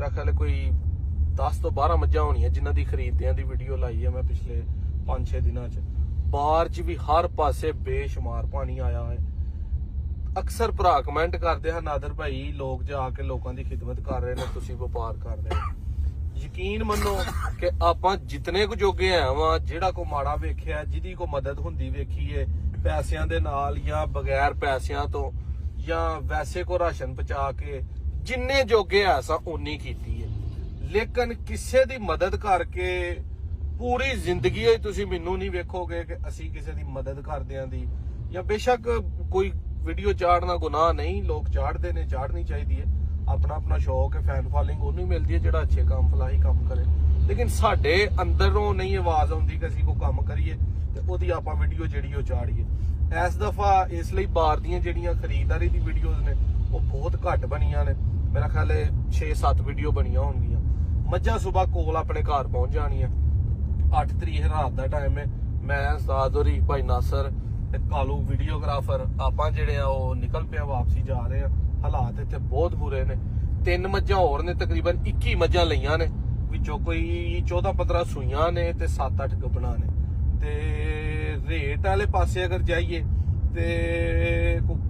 मेरा ख्याल है कोई 10 ਤੋਂ 12 ਮੱਝਾਂ ਹੋਣੀਆਂ ਜਿਨ੍ਹਾਂ ਦੀ ਖਰੀਦਦਿਆਂ ਦੀ ਵੀਡੀਓ ਲਾਈ ਹੈ ਮੈਂ ਪਿਛਲੇ 5-6 ਦਿਨਾਂ 'ਚ। ਬਾਹਰ 'ਚ ਵੀ ਹਰ ਪਾਸੇ ਬੇਸ਼ੁਮਾਰ ਪਾਣੀ ਆਇਆ ਹੈ। ਅਕਸਰ ਭਰਾ ਕਮੈਂਟ ਕਰਦੇ ਹਨ ਨਾਦਰ ਭਾਈ ਲੋਕ ਜਾ ਕੇ ਲੋਕਾਂ ਦੀ ਖਿਦਮਤ ਕਰ ਰਹੇ ਨੇ, ਤੁਸੀਂ ਵਪਾਰ ਕਰ ਰਹੇ ਹੋ। ਯਕੀਨ ਮੰਨੋ ਕਿ ਆਪਾਂ ਜਿਤਨੇ ਕੁ ਜੋਗੇ ਆ ਵਾਂ, ਜਿਹੜਾ ਕੋ ਮਾੜਾ ਵੇਖਿਆ, ਜਿਹਦੀ ਕੋ ਮਦਦ ਹੁੰਦੀ ਵੇਖੀਏ ਪੈਸਿਆਂ ਦੇ ਨਾਲ ਜਾਂ ਬਗੈਰ ਪੈਸਿਆਂ ਤੋਂ ਜਾਂ ਵੈਸੇ ਕੋ ਰਾਸ਼ਨ ਪਹੁੰਚਾ ਕੇ, ਜਿੰਨੇ ਜੋਗੇ ਆ ਸਾਂ ਉਨੀ ਕੀਤੀ ਹੈ। ਲੇਕਿਨ ਕਿਸੇ ਦੀ ਮਦਦ ਕਰਕੇ ਪੂਰੀ ਜ਼ਿੰਦਗੀ ਹੀ ਤੁਸੀਂ ਮੈਨੂੰ ਨਹੀਂ ਵੇਖੋਗੇ ਕਿ ਅਸੀਂ ਕਿਸੇ ਦੀ ਮਦਦ ਕਰਦਿਆਂ ਦੀ। ਜਾਂ ਬੇਸ਼ੱਕ ਕੋਈ ਵੀਡੀਓ ਚਾੜਨਾ ਗੁਨਾਹ ਨਹੀਂ, ਲੋਕ ਚਾੜਦੇ ਨੇ, ਚਾੜਨੀ ਚਾਹੀਦੀ ਹੈ, ਆਪਣਾ ਆਪਣਾ ਸ਼ੌਕ ਹੈ, ਫੈਨ ਫਾਲੋਇੰਗ ਉਹਨੂੰ ਹੀ ਮਿਲਦੀ ਹੈ ਜਿਹੜਾ ਅੱਛੇ ਕੰਮ ਫਲਾਹੀ ਕੰਮ ਕਰੇ। ਲੇਕਿਨ ਸਾਡੇ ਅੰਦਰੋਂ ਨਹੀਂ ਆਵਾਜ਼ ਆਉਂਦੀ ਕਿ ਅਸੀਂ ਕੋਈ ਕੰਮ ਕਰੀਏ ਤੇ ਉਹਦੀ ਆਪਾਂ ਵੀਡੀਓ ਜਿਹੜੀ ਉਹ ਚਾੜੀਏ। ਇਸ ਦਫਾ ਇਸ ਲਈ ਬਾਹਰ ਦੀਆਂ ਜਿਹੜੀਆਂ ਖਰੀਦਦਾਰੀ ਦੀ ਵੀਡੀਓਜ਼ ਨੇ ਉਹ ਬਹੁਤ ਘੱਟ ਬਣੀਆਂ ਨੇ। ਮੇਰਾ ਖਿਆਲ ਹੈ 6-7 ਵੀਡੀਓ ਬਣੀਆਂ ਹੋਣਗੀਆਂ। ਮੱਝਾਂ ਸੁਬਾ ਕੋਲ ਆਪਣੇ ਘਰ ਪਹੁੰਚ ਜਾਣੀਆਂ। 8 ਤਰੀਕ ਰਾਤ ਦਾ ਟਾਈਮ ਹੈ। ਮੈਂ ਉਸਤਾਦ ਹੋਰੀ, ਭਾਈ ਨਾਸਰ ਤੇ ਕਾਲੂ ਵੀਡੀਓਗ੍ਰਾਫਰ ਆਪਾਂ ਜਿਹੜੇ ਆ ਉਹ ਨਿਕਲ ਪਿਆ, ਵਾਪਸੀ ਜਾ ਰਹੇ ਆ। ਹਾਲਾਤ ਇੱਥੇ ਬਹੁਤ ਬੁਰੇ ਨੇ। 3 ਮੱਝਾਂ ਹੋਰ ਨੇ, ਤਕਰੀਬਨ 21 ਮੱਝਾਂ ਲਈਆਂ ਨੇ, ਵਿੱਚੋਂ ਕੋਈ 14-15 ਸੂਈਆਂ ਨੇ ਤੇ 7-8 ਗੱਭਣਾਂ ਨੇ। ਤੇ ਰੇਟ ਵਾਲੇ ਪਾਸੇ ਅਗਰ ਜਾਈਏ ਤੇ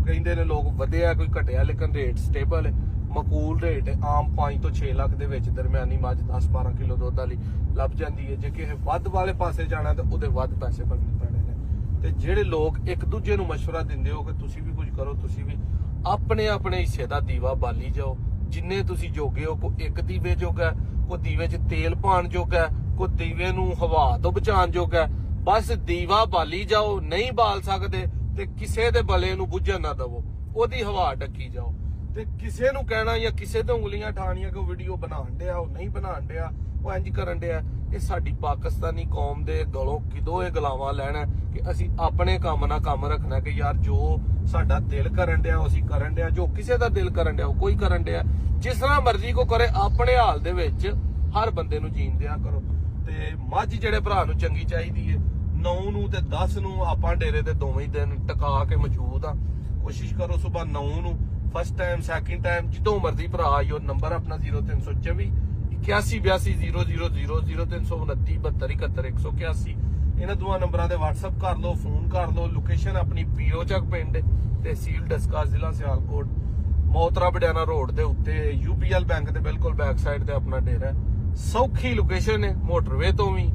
ਕਹਿੰਦੇ ਨੇ ਲੋਕ ਵਧਿਆ ਕੋਈ ਘਟਿਆ, ਲੇਕਿਨ ਰੇਟ ਸਟੇਬਲ ਹੈ, ਮਕੂਲ ਰੇਟ ਹੈ। ਆਮ 5 ਤੋਂ 6 ਲੱਖ ਦੇ ਵਿੱਚ ਦਰਮਿਆਨੀ ਮੱਝ 10-12 ਕਿਲੋ ਦੁੱਧ ਵਾਲੀ ਲੱਭ ਜਾਂਦੀ ਹੈ। ਜੇ ਕਿਸੇ ਵੱਧ ਵਾਲੇ ਪਾਸੇ ਜਾਣਾ ਤਾਂ ਉਹਦੇ ਵੱਧ ਪੈਸੇ ਭਰਨੇ ਪੈਣੇ ਨੇ। ਤੇ ਜਿਹੜੇ ਲੋਕ ਇੱਕ ਦੂਜੇ ਨੂੰ ਮਸ਼ਵਰਾ ਦਿੰਦੇ ਹੋ ਕਿ ਤੁਸੀਂ ਵੀ ਕੁਝ ਕਰੋ, ਤੁਸੀਂ ਵੀ ਆਪਣੇ ਆਪਣੇ ਹਿੱਸੇ ਦਾ ਦੀਵਾ ਬਾਲੀ ਜਾਓ। ਜਿੰਨੇ ਤੁਸੀਂ ਜੋਗੇ ਹੋ, ਕੋਈ ਇੱਕ ਦੀਵੇ ਜੋਗਾ, ਕੋਈ ਦੀਵੇ 'ਚ ਤੇਲ ਪਾਉਣ ਜੋਗਾ, ਕੋਈ ਦੀਵੇ ਨੂੰ ਹਵਾ ਤੋਂ ਬਚਾਉਣ ਜੋਗਾ। ਬਸ ਦੀਵਾ ਬਾਲੀ ਜਾਓ। ਨਹੀਂ ਬਾਲ ਸਕਦੇ ਤੇ ਕਿਸੇ ਦੇ ਬਲੇ ਨੂੰ ਬੁੱਝਣ ਨਾ ਦਵੋ, ਉਹਦੀ ਹਵਾ ਡੱਕੀ ਜਾਓ। ਤੇ ਕਿਸੇ ਨੂੰ ਕਹਿਣਾ ਜਾਂ ਕਿਸੇ ਤੇ ਉਂਗਲੀਆਂ ਠਾਣੀਆਂ ਕਿ ਉਹ ਵੀਡੀਓ ਬਣਾਉਣ ਡਿਆ, ਉਹ ਨਹੀਂ ਬਣਾਉਣ ਡਿਆ, ਉਹ ਇੰਜ ਕਰਨ ਡਿਆ, ਇਹ ਸਾਡੀ ਪਾਕਿਸਤਾਨੀ ਕੌਮ ਦੇ ਗਲੋਂ ਕਿਦੋਂ ਇਹ ਗਲਾਵਾਂ ਲੈਣਾ ਕਿ ਅਸੀਂ ਆਪਣੇ ਕੰਮ ਨਾਲ ਕੰਮ ਰੱਖਣਾ ਕਿ ਯਾਰ ਜੋ ਸਾਡਾ ਦਿਲ ਕਰਨ ਡਿਆ ਉਹ ਅਸੀਂ ਕਰਨ ਡਿਆ, ਜੋ ਕਿਸੇ ਦਾ ਦਿਲ ਕਰਨ ਡਿਆ ਉਹ ਕੋਈ ਕਰਨ ਡਿਆ। ਜਿਸ ਤਰ੍ਹਾਂ ਮਰਜ਼ੀ ਕੋ ਕਰੇ, ਆਪਣੇ ਹਾਲ ਦੇ ਵਿੱਚ ਹਰ ਬੰਦੇ ਨੂੰ ਜੀਣ ਦਿਆ ਕਰੋ। ਤੇ ਮੱਝ ਜਿਹੜੇ ਭਰਾ ਨੂੰ ਚੰਗੀ ਚਾਹੀਦੀ ਹੈ, 9 ਨੂੰ ਤੇ 10 ਨੂੰ ਆਪਾਂ ਡੇਰੇ ਤੇ ਦੋਵੇਂ ਹੀ ਦਿਨ ਟਿਕਾ ਕੇ ਮੌਜੂਦ ਆ। ਕੋਸ਼ਿਸ਼ ਕਰੋ ਸੁਬਾ 9 ਨੂੰ ਫਸਟ ਟਾਈਮ, ਸੈਕਿੰਡ ਟਾਈਮ, ਜਦੋਂ ਮਰਜ਼ੀ ਭਰਾ ਆਇਓ। ਨੰਬਰ ਆਪਣਾ 0324 8182 000 0329 72 71 181। ਇਹਨਾਂ ਦੋਵਾਂ ਨੰਬਰਾਂ ਤੇ WhatsApp ਕਰ ਲਓ, ਫੋਨ ਕਰ ਲਓ। ਲੋਕੇਸ਼ਨ ਆਪਣੀ ਪੀਓ ਚੱਕ ਪਿੰਡ, ਤਹਿਸੀਲ ਡਸਕਾ, ਜ਼ਿਲ੍ਹਾ ਸਿਆਲਕੋਟ, ਮੋਤਰਾ ਬਡਿਆਣਾ ਰੋਡ ਦੇ ਉੱਤੇ UPL ਬੈਂਕ ਦੇ ਬਿਲਕੁਲ ਬੈਕ ਸਾਈਡ ਤੇ ਆਪਣਾ ਡੇਰਾ। ਸੌਖੀ ਲੋਕੇਸ਼ਨ ਹੈ, ਮੋਟਰਵੇ ਤੋਂ ਵੀ